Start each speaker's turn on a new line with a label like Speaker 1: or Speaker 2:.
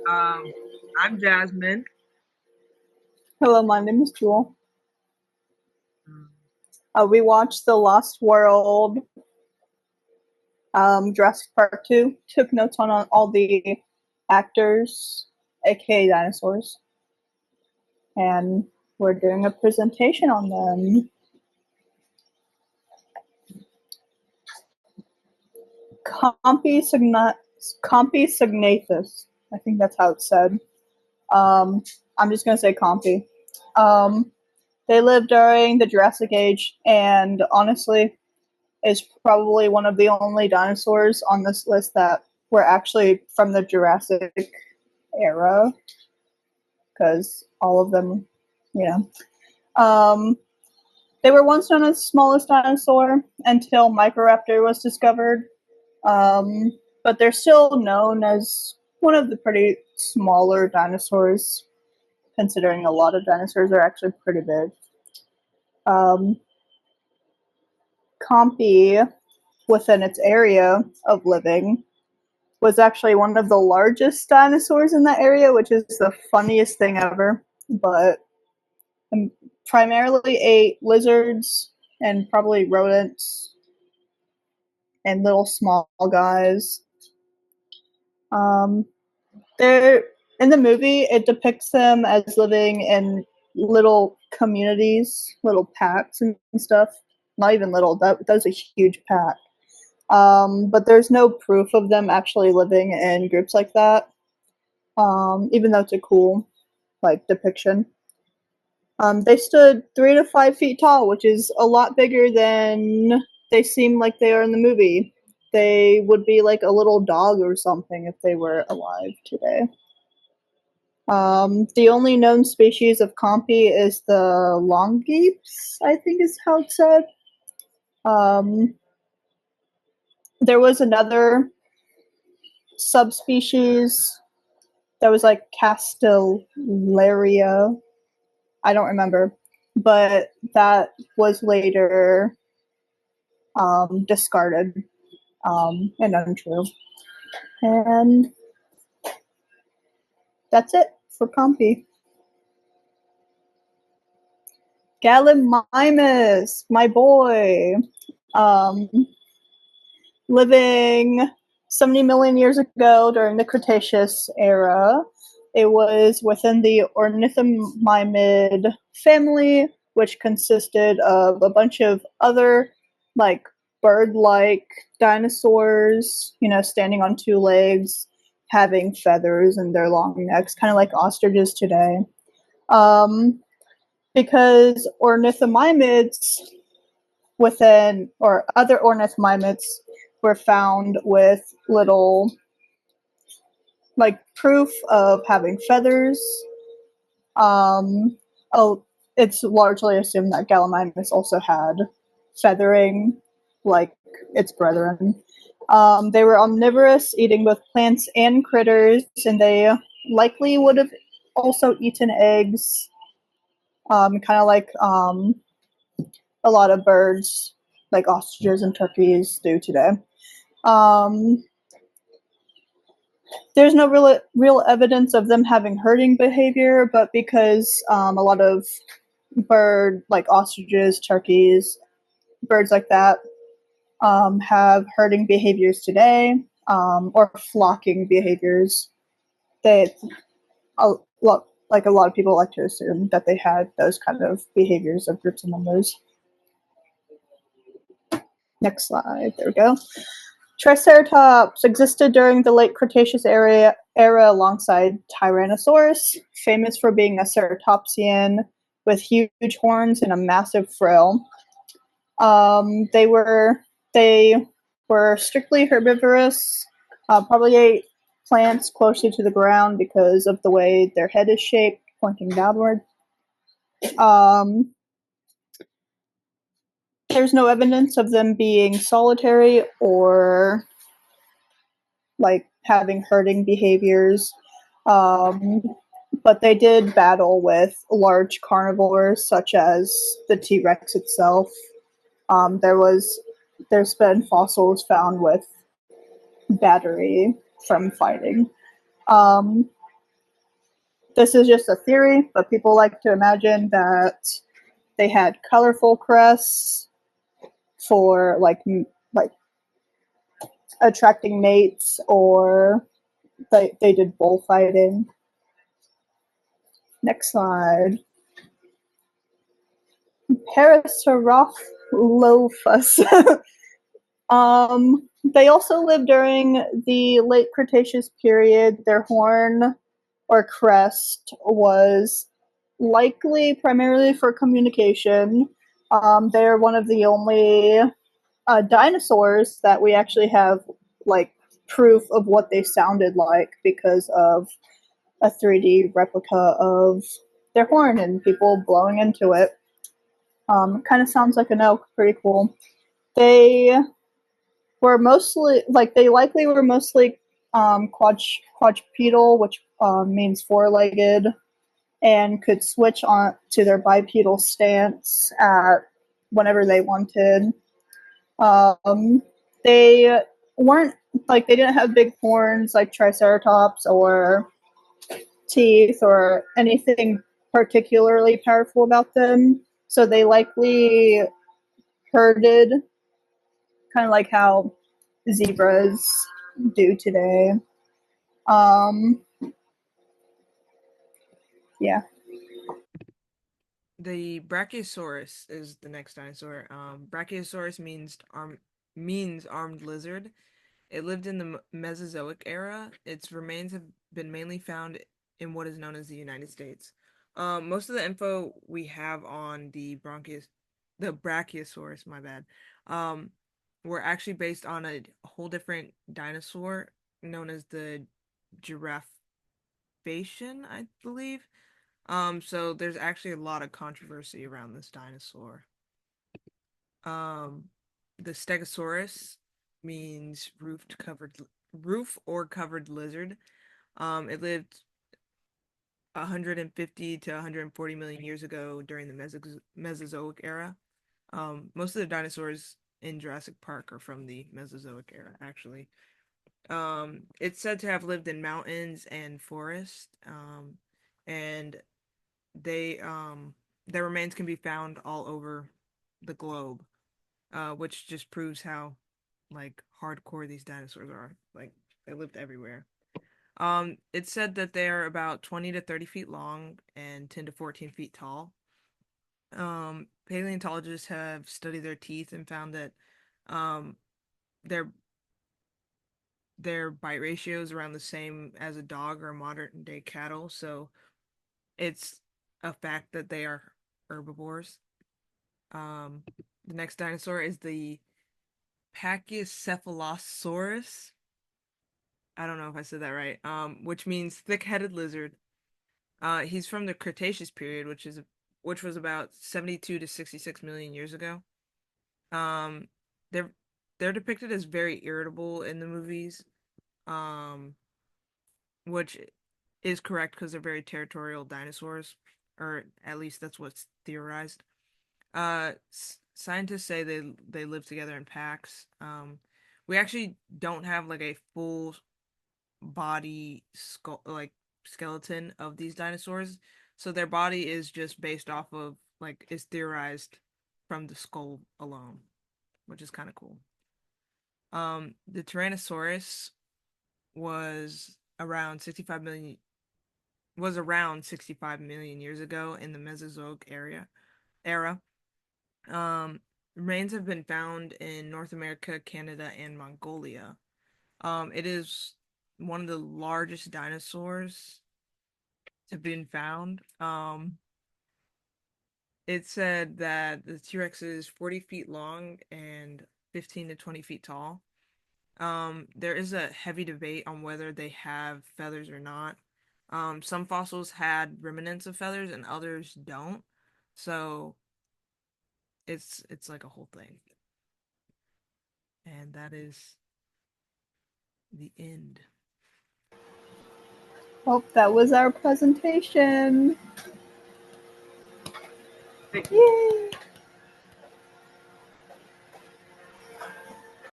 Speaker 1: Um, I'm Jasmine.
Speaker 2: Hello, my name is Jewel.
Speaker 1: Mm,
Speaker 2: We watched The Lost World, Jurassic Park 2, took notes on all the actors, aka dinosaurs, and we're doing a presentation on them. Compy signathus. I think that's how it's said. Um, I'm just going to say Compy. Um, they lived during the Jurassic Age, and honestly, is probably one of the only dinosaurs on this list that were actually from the Jurassic era, because all of them, you know. They were once known as the smallest dinosaur until Microraptor was discovered, um, but they're still known as one of the pretty smaller dinosaurs, considering a lot of dinosaurs are actually pretty big. Um, Compy, within its area of living, was actually one of the largest dinosaurs in that area, which is the funniest thing ever. But primarily ate lizards and probably rodents and little small guys. Um, they're in the movie. It depicts them as living in little communities, little packs and stuff. Not even little. That was a huge pack. But there's no proof of them actually living in groups like that. Even though it's a cool depiction. They stood 3 to 5 feet tall, which is a lot bigger than they seem like they are in the movie. They would be like a little dog or something if they were alive today. The only known species of compy is the longeeps, I think is how it's said. Um, there was another subspecies that was like Castellaria. I don't remember, but that was later discarded and untrue. And that's it for Compy. Gallimimus, my boy, um, living 70 million years ago during the Cretaceous era. It was within the ornithomimid family, which consisted of a bunch of other like bird-like dinosaurs, standing on 2 legs, having feathers in their long necks, kind of like ostriches today. Um, because ornithomimids within, or other ornithomimids were found with little, proof of having feathers. Oh, it's largely assumed that Gallimimus also had feathering, like its brethren. They were omnivorous, eating both plants and critters, and they likely would have also eaten eggs, kind of like a lot of birds, like ostriches and turkeys, do today. Um, there's no real evidence of them having herding behavior, but because a lot of like ostriches, turkeys, birds like that, have herding behaviors today, or flocking behaviors. They a lot like a lot of people like to assume that they had those kind of behaviors of groups of members. Next slide. There we go. Triceratops existed during the late Cretaceous era alongside Tyrannosaurus, famous for being a ceratopsian with huge horns and a massive frill. They were strictly herbivorous, probably ate plants closely to the ground because of the way their head is shaped, pointing downward. There's no evidence of them being solitary or having herding behaviors. But they did battle with large carnivores such as the T-Rex itself. There's been fossils found with battery from fighting. this is just a theory, but people like to imagine that they had colorful crests for like attracting mates, or they did bullfighting. Next slide. Parasaurolophus. They also lived during the late Cretaceous period. Their horn or crest was likely primarily for communication. They're one of the only dinosaurs that we actually have like proof of what they sounded like because of a 3D replica of their horn and people blowing into it. Kind of sounds like an elk. Pretty cool. They were mostly they likely were mostly quadrupedal, which means four-legged, and could switch on to their bipedal stance at whenever they wanted. Um, they weren't they didn't have big horns like Triceratops or teeth or anything particularly powerful about them. So they likely herded, kind of like how zebras do today. Um, yeah.
Speaker 1: The Brachiosaurus is the next dinosaur. Brachiosaurus means armed lizard. It lived in the Mesozoic era. Its remains have been mainly found in what is known as the United States. Most of the info we have on the Brachiosaurus, my bad, um, were actually based on a whole different dinosaur known as the Giraffation, I believe. So there's actually a lot of controversy around this dinosaur. Um, the Stegosaurus means roof or covered lizard. It lived 150 to 140 million years ago during the Mesozoic era. Most of the dinosaurs in Jurassic Park are from the Mesozoic era, actually. It's said to have lived in mountains and forests, and they their remains can be found all over the globe, which just proves how like hardcore these dinosaurs are. Like they lived everywhere. It's said that they are about 20 to 30 feet long and 10 to 14 feet tall. Paleontologists have studied their teeth and found that um, their their bite ratio is around the same as a dog or modern day cattle. So it's a fact that they are herbivores. Um, the next dinosaur is the Pachycephalosaurus. I don't know if I said that right. Which means thick-headed lizard. He's from the Cretaceous period, which was about 72 to 66 million years ago. Um, they're they're depicted as very irritable in the movies, um, which is correct because they're very territorial dinosaurs, or at least that's what's theorized. Scientists say they live together in packs. We actually don't have like a full body skeleton of these dinosaurs, so their body is just based off of is theorized from the skull alone, which is kind of cool. The Tyrannosaurus was around 65 million was around 65 million years ago in the Mesozoic era. Remains have been found in North America, Canada, and Mongolia. It is one of the largest dinosaurs to have been found. It said that the T-Rex is 40 feet long and 15 to 20 feet tall. There is a heavy debate on whether they have feathers or not. Some fossils had remnants of feathers and others don't. So it's like a whole thing. And that is the end.
Speaker 2: Well, that was our presentation.
Speaker 1: Thank you.
Speaker 2: Yay!